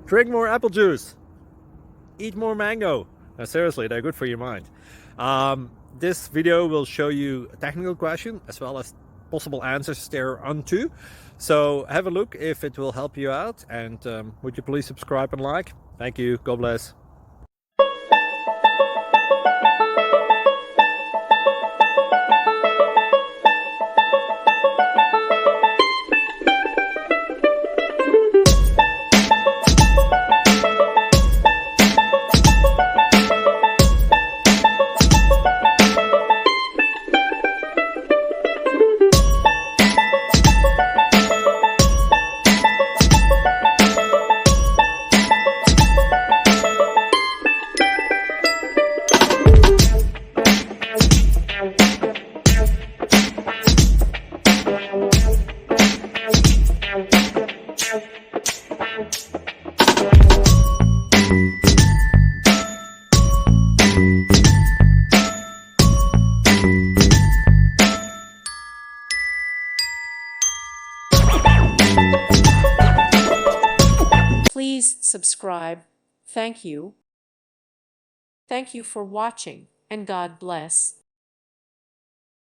Drink more apple juice. Eat more mango. Now, seriously, they're good for your mind. This video will show you a technical question as well as possible answers thereunto. So have a look if it will help you out, and would you please subscribe and like? Thank you. God bless. Please subscribe. Thank you. Thank you for watching, and God bless.